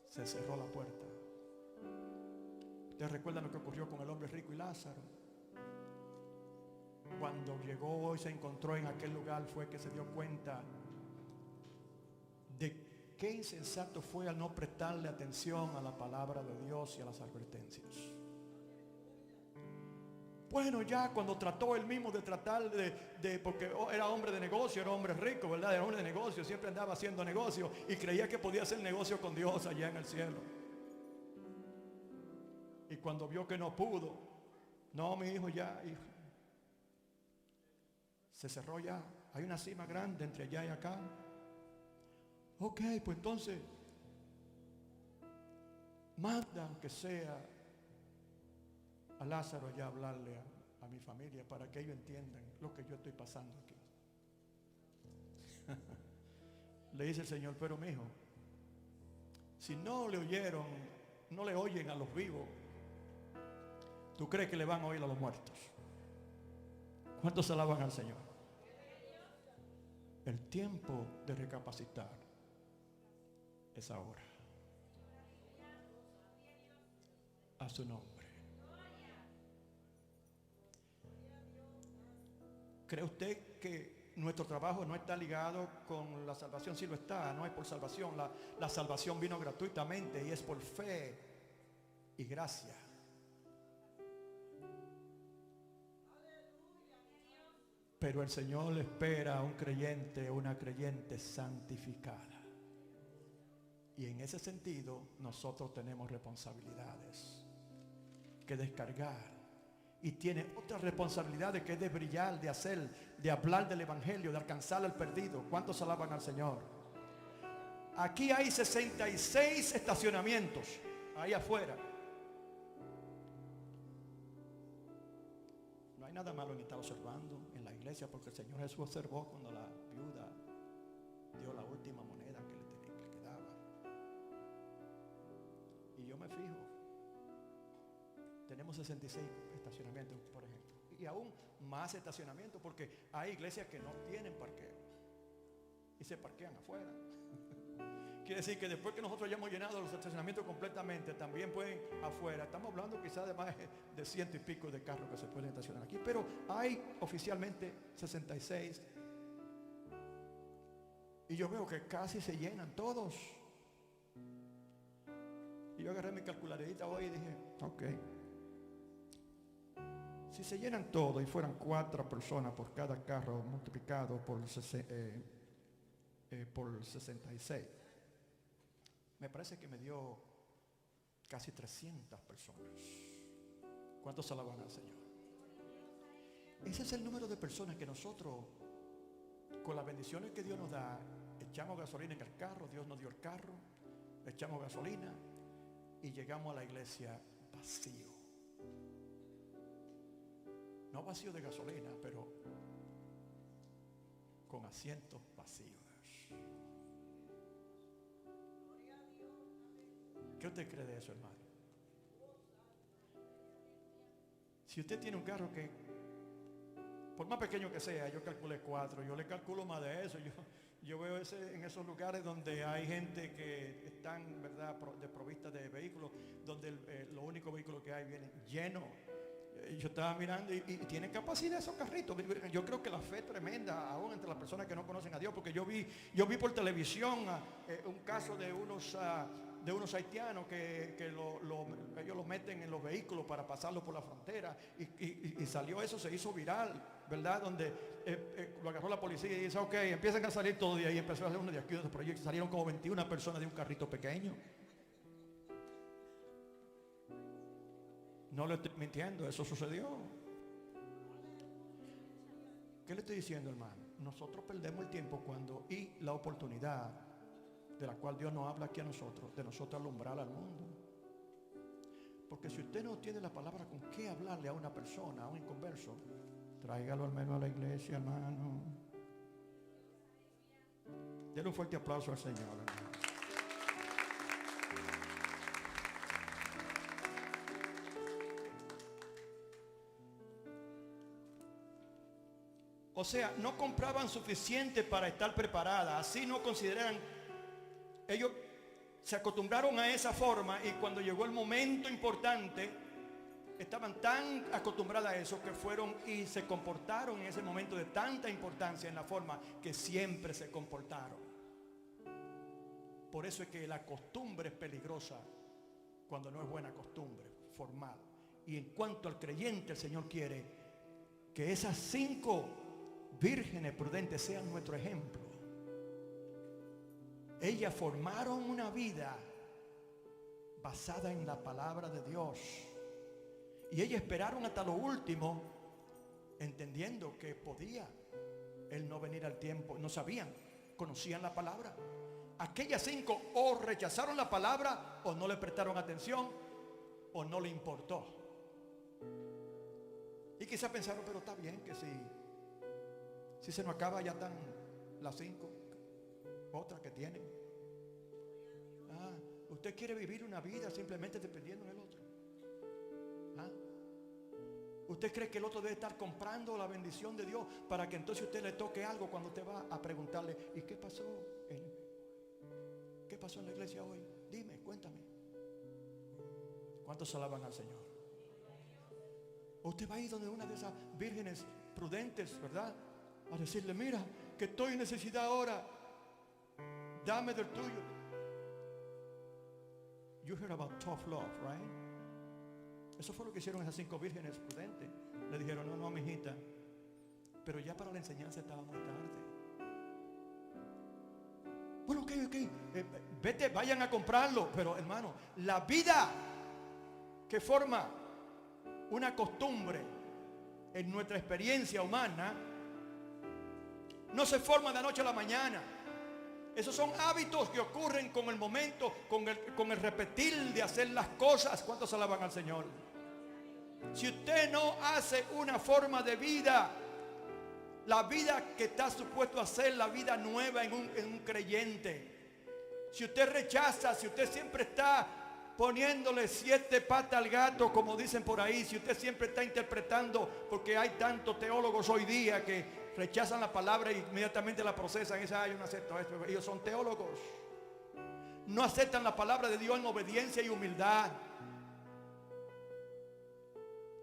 Se cerró la puerta. ¿Ustedes recuerdan lo que ocurrió con el hombre rico y Lázaro? Cuando llegó y se encontró en aquel lugar, fue que se dio cuenta de qué insensato fue al no prestarle atención a la palabra de Dios y a las advertencias. Bueno, ya cuando trató él mismo de tratar porque era hombre de negocio, era hombre rico, ¿verdad? Era hombre de negocio, siempre andaba haciendo negocio y creía que podía hacer negocio con Dios allá en el cielo. Y cuando vio que no pudo, no, mi hijo, ya, hijo, se cerró ya. Hay una cima grande entre allá y acá. Ok, pues entonces manda aunque sea a Lázaro ya hablarle a mi familia para que ellos entiendan lo que yo estoy pasando aquí. Le dice el Señor, pero mi hijo, si no le oyeron, no le oyen a los vivos, ¿tú crees que le van a oír a los muertos? ¿Cuántos alaban al Señor? El tiempo de recapacitar es ahora. A su nombre. ¿Cree usted que nuestro trabajo no está ligado con la salvación? Sí lo está, no es por salvación. La salvación vino gratuitamente y es por fe y gracia. Pero el Señor le espera a un creyente, una creyente santificada. Y en ese sentido nosotros tenemos responsabilidades que descargar. Y tiene otras responsabilidades que es de brillar, de hacer, de hablar del evangelio, de alcanzar al perdido. ¿Cuántos alaban al Señor? Aquí hay 66 estacionamientos ahí afuera. No hay nada malo en estar observando en la iglesia, porque el Señor Jesús observó cuando la viuda dio la última moneda que le quedaba. Y yo me fijo, tenemos 66 estacionamientos, por ejemplo, y aún más estacionamientos, porque hay iglesias que no tienen parqueo y se parquean afuera. Quiere decir que después que nosotros hayamos llenado los estacionamientos completamente, también pueden afuera. Estamos hablando quizás de más de 100 y pico de carros que se pueden estacionar aquí, pero hay oficialmente 66. Y yo veo que casi se llenan todos. Y yo agarré mi calculadorita hoy y dije, ok, si se llenan todos y fueran 4 personas por cada carro multiplicado por 66, me parece que me dio casi 300 personas. ¿Cuántos alaban al Señor? Ese es el número de personas que nosotros, con las bendiciones que Dios nos da, echamos gasolina en el carro. Dios nos dio el carro, echamos gasolina y llegamos a la iglesia vacío. No vacío de gasolina, pero con asientos vacíos. ¿Qué usted cree de eso, hermano? Si usted tiene un carro que, por más pequeño que sea, yo calculé 4, yo le calculo más de eso. Yo veo en esos lugares donde hay gente que están, ¿verdad?, desprovistas de vehículos, donde los únicos vehículos que hay vienen llenos. Yo estaba mirando y tienen capacidad esos carritos. Yo creo que la fe es tremenda aún entre las personas que no conocen a Dios, porque yo vi por televisión un caso de unos haitianos que ellos los meten en los vehículos para pasarlos por la frontera y salió eso, se hizo viral, ¿verdad? Donde lo agarró la policía y dice, ok, empiezan a salir todos de ahí. Empezó a hacer uno de aquí, otro proyecto, salieron como 21 personas de un carrito pequeño. No le estoy mintiendo, eso sucedió. ¿Qué le estoy diciendo, hermano? Nosotros perdemos el tiempo y la oportunidad de la cual Dios nos habla aquí a nosotros, de nosotros alumbrar al mundo. Porque si usted no tiene la palabra con qué hablarle a una persona, a un inconverso, tráigalo al menos a la iglesia, hermano. Denle un fuerte aplauso al Señor, hermano. O sea, no compraban suficiente para estar preparadas. Así no consideran. Ellos se acostumbraron a esa forma y cuando llegó el momento importante, estaban tan acostumbradas a eso que fueron y se comportaron en ese momento de tanta importancia en la forma que siempre se comportaron. Por eso es que la costumbre es peligrosa cuando no es buena costumbre, formal. Y en cuanto al creyente, el Señor quiere que esas 5 vírgenes prudentes sean nuestro ejemplo. Ellas formaron una vida basada en la palabra de Dios. Y ellas esperaron hasta lo último, entendiendo que podía Él no venir al tiempo. No sabían, conocían la palabra. Aquellas 5 o rechazaron la palabra, o no le prestaron atención, o no le importó. Y quizás pensaron, pero está bien que si se nos acaba ya están las 5 otras que tienen. Usted quiere vivir una vida simplemente dependiendo del otro. Usted cree que el otro debe estar comprando la bendición de Dios para que entonces usted le toque algo cuando usted va a preguntarle, ¿y qué pasó en la iglesia hoy? Dime, cuéntame. ¿Cuántos alaban al Señor? Usted va a ir donde una de esas vírgenes prudentes, ¿verdad?, a decirle, mira, que estoy en necesidad ahora, dame del tuyo. You heard about tough love, right? Eso fue lo que hicieron esas 5 vírgenes prudentes. Le dijeron, no, mijita, pero ya para la enseñanza estaba muy tarde. Bueno, ok, vete, vayan a comprarlo. Pero hermano, la vida que forma una costumbre en nuestra experiencia humana no se forma de noche a la mañana. Esos son hábitos que ocurren con el momento, con el repetir de hacer las cosas. ¿Cuántos alaban al Señor? Si usted no hace una forma de vida, la vida que está supuesto a ser la vida nueva en un creyente, si usted rechaza, si usted siempre está poniéndole 7 patas al gato, como dicen por ahí, si usted siempre está interpretando, porque hay tantos teólogos hoy día que rechazan la palabra e inmediatamente la procesan y dicen, yo no acepto esto. Ellos son teólogos. No aceptan la palabra de Dios en obediencia y humildad.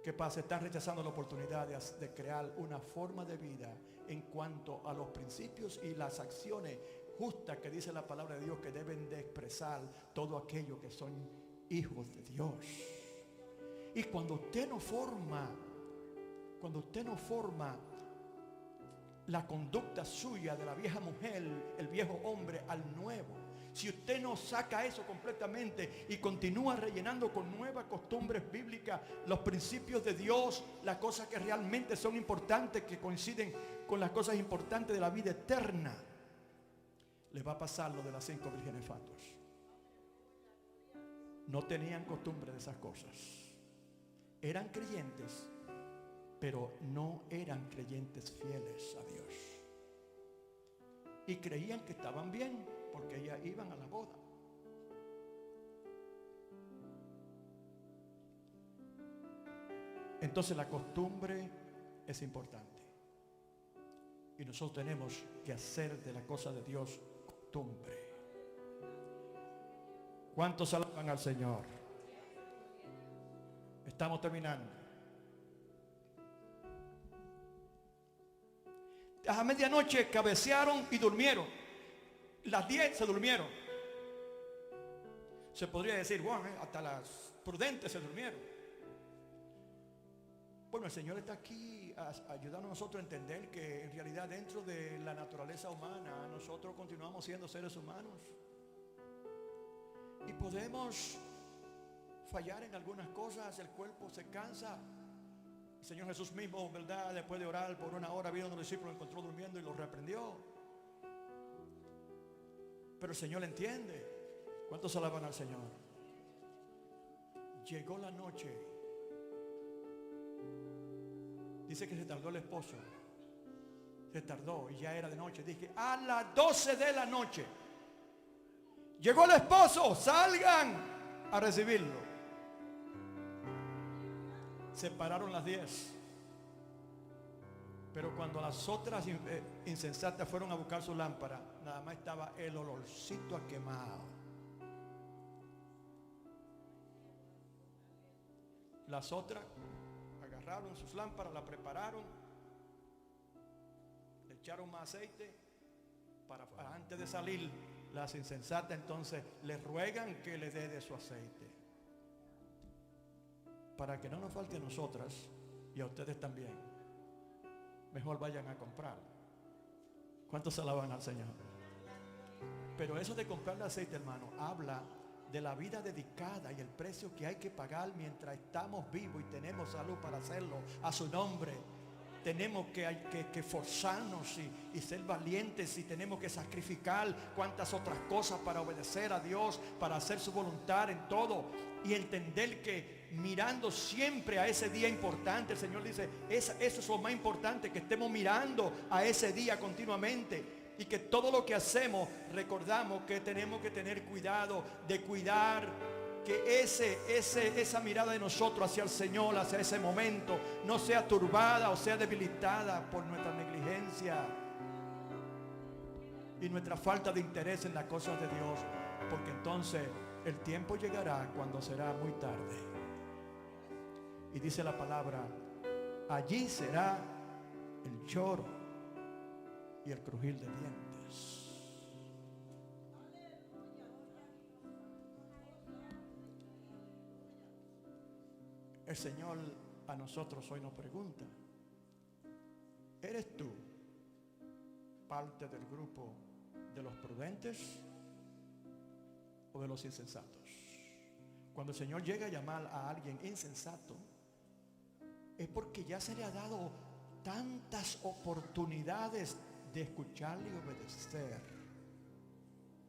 ¿Qué pasa? Están rechazando la oportunidad de crear una forma de vida en cuanto a los principios y las acciones justas que dice la palabra de Dios, que deben de expresar todo aquello que son hijos de Dios. Y cuando usted no forma la conducta suya de la vieja mujer, el viejo hombre, al nuevo, Si usted no saca eso completamente y continúa rellenando con nuevas costumbres bíblicas, los principios de Dios, las cosas que realmente son importantes, que coinciden con las cosas importantes de la vida eterna, le va a pasar lo de las 5 vírgenes fatuas. No tenían costumbre de esas cosas. Eran creyentes, pero no eran creyentes fieles a Dios. Y creían que estaban bien porque ellas iban a la boda. Entonces la costumbre es importante. Y nosotros tenemos que hacer de la cosa de Dios costumbre. ¿Cuántos alaban al Señor? Estamos terminando. A medianoche cabecearon y durmieron. Las 10 se durmieron. Se podría decir, bueno, hasta las prudentes se durmieron. Bueno, el Señor está aquí ayudando a nosotros a entender que en realidad dentro de la naturaleza humana nosotros continuamos siendo seres humanos. Y podemos fallar en algunas cosas, el cuerpo se cansa. El Señor Jesús mismo, ¿verdad? Después de orar por una hora, vino a los discípulos, lo encontró durmiendo y los reprendió. Pero el Señor entiende. ¿Cuántos alaban al Señor? Llegó la noche. Dice que se tardó el esposo. Se tardó y ya era de noche. Dije, a las 12 de la noche. Llegó el esposo, salgan a recibirlo. Se pararon las 10. Pero cuando las otras insensatas fueron a buscar su lámpara, nada más estaba el olorcito a quemado. Las otras agarraron sus lámparas, la prepararon, le echaron más aceite para antes de salir. Las insensatas entonces le ruegan que le dé de su aceite, para que no nos falte a nosotras y a ustedes también. Mejor vayan a comprar. ¿Cuántos alaban al Señor? Pero eso de comprar el aceite, hermano, habla de la vida dedicada y el precio que hay que pagar mientras estamos vivos y tenemos salud para hacerlo a su nombre. Tenemos que esforzarnos y ser valientes, y tenemos que sacrificar cuantas otras cosas para obedecer a Dios, para hacer su voluntad en todo, y entender que mirando siempre a ese día importante, el Señor dice, eso es lo más importante, que estemos mirando a ese día continuamente, y que todo lo que hacemos recordamos que tenemos que tener cuidado de cuidar que esa mirada de nosotros hacia el Señor, hacia ese momento, no sea turbada o sea debilitada por nuestra negligencia y nuestra falta de interés en las cosas de Dios, porque entonces el tiempo llegará cuando será muy tarde. Y dice la palabra, allí será el lloro y el crujir de dientes. El Señor a nosotros hoy nos pregunta, ¿eres tú parte del grupo de los prudentes o de los insensatos? Cuando el Señor llega a llamar a alguien insensato, es porque ya se le ha dado tantas oportunidades de escucharle y obedecer,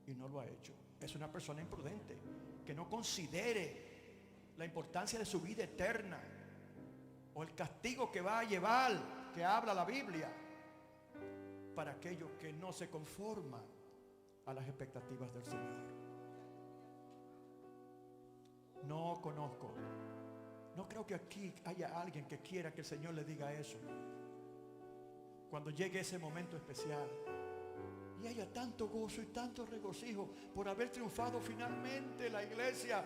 y no lo ha hecho. Es una persona imprudente que no considere la importancia de su vida eterna o el castigo que va a llevar, que habla la Biblia, para aquellos que no se conforman a las expectativas del Señor. No conozco, no creo que aquí haya alguien que quiera que el Señor le diga eso cuando llegue ese momento especial y haya tanto gozo y tanto regocijo por haber triunfado finalmente la iglesia,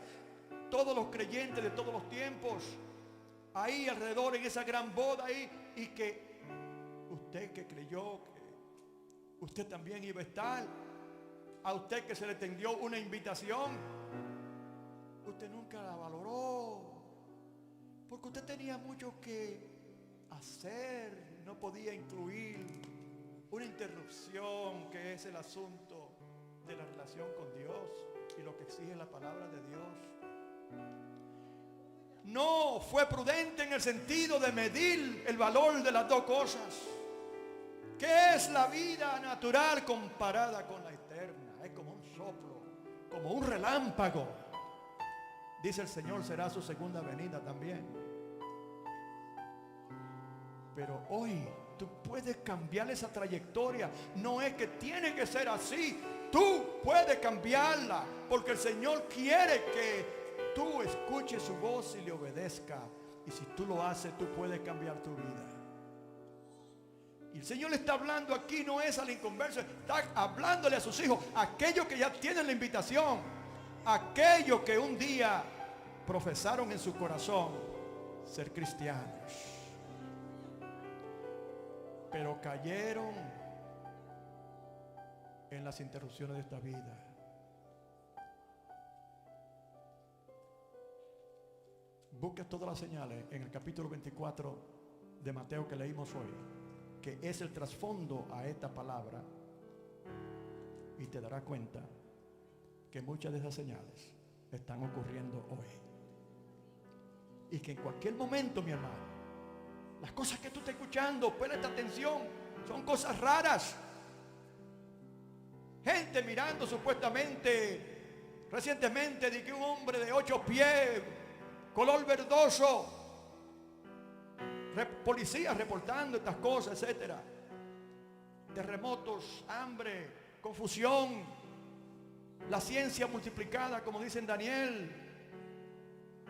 todos los creyentes de todos los tiempos, ahí alrededor en esa gran boda ahí, y que usted que creyó que usted también iba a estar, a usted que se le tendió una invitación, usted nunca la valoró, porque usted tenía mucho que hacer, no podía incluir una interrupción que es el asunto de la relación relación con Dios y lo que exige la palabra de Dios. No fue prudente en el sentido de medir el valor de las dos cosas. ¿Qué es la vida natural comparada con la eterna? Es como un soplo, como un relámpago. Dice el Señor, será su segunda venida también. Pero hoy tú puedes cambiar esa trayectoria. No es que tiene que ser así. Tú puedes cambiarla, porque el Señor quiere que tú escuches su voz y le obedezca. Y si tú lo haces, tú puedes cambiar tu vida. Y el Señor le está hablando aquí, no es al inconverso, está hablándole a sus hijos, aquellos que ya tienen la invitación, aquellos que un día profesaron en su corazón ser cristianos, pero cayeron en las interrupciones de esta vida. Busca todas las señales en el capítulo 24 de Mateo que leímos hoy, que es el trasfondo a esta palabra, y te darás cuenta que muchas de esas señales están ocurriendo hoy, y que en cualquier momento, mi hermano, las cosas que tú estás escuchando, presta atención, son cosas raras. Gente mirando supuestamente recientemente de que un hombre de 8 pies, color verdoso, policías reportando estas cosas, etcétera. Terremotos, hambre, confusión, la ciencia multiplicada, como dice en Daniel,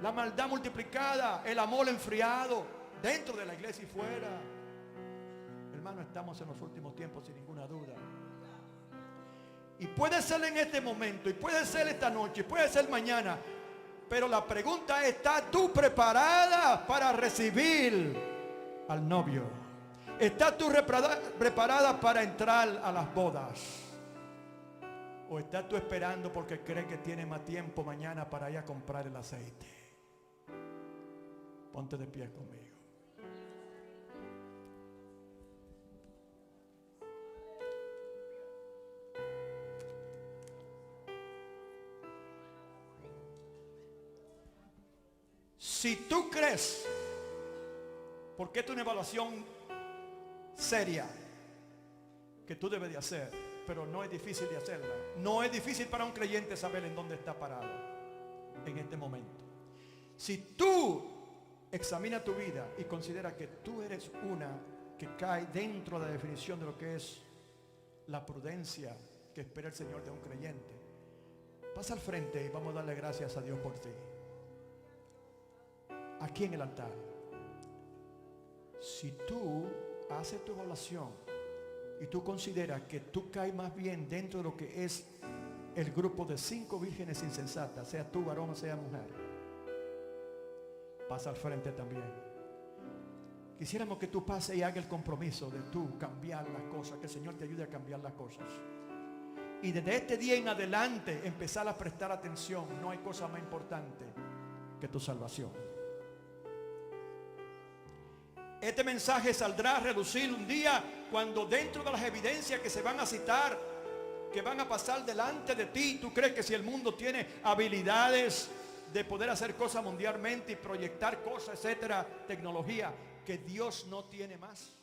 la maldad multiplicada, el amor enfriado, dentro de la iglesia y fuera. Hermano, estamos en los últimos tiempos sin ninguna duda. Y puede ser en este momento, y puede ser esta noche, y puede ser mañana. Pero la pregunta es, ¿estás tú preparada para recibir al novio? ¿Estás tú preparada para entrar a las bodas? ¿O estás tú esperando porque crees que tiene más tiempo mañana para ir a comprar el aceite? Ponte de pie conmigo. Si tú crees, porque esta es una evaluación seria que tú debes de hacer, pero no es difícil de hacerla. No es difícil para un creyente saber en dónde está parado en este momento. Si tú examinas tu vida y consideras que tú eres una que cae dentro de la definición de lo que es la prudencia que espera el Señor de un creyente, pasa al frente y vamos a darle gracias a Dios por ti. Aquí en el altar, si tú haces tu evaluación y tú consideras que tú caes más bien dentro de lo que es el grupo de 5 vírgenes insensatas, sea tú varón o sea mujer, pasa al frente también. Quisiéramos que tú pases y hagas el compromiso de tú cambiar las cosas, que el Señor te ayude a cambiar las cosas. Y desde este día en adelante empezar a prestar atención. No hay cosa más importante que tu salvación. Este mensaje saldrá a relucir un día cuando dentro de las evidencias que se van a citar, que van a pasar delante de ti, tú crees que si el mundo tiene habilidades de poder hacer cosas mundialmente y proyectar cosas, etcétera, tecnología, que Dios no tiene más.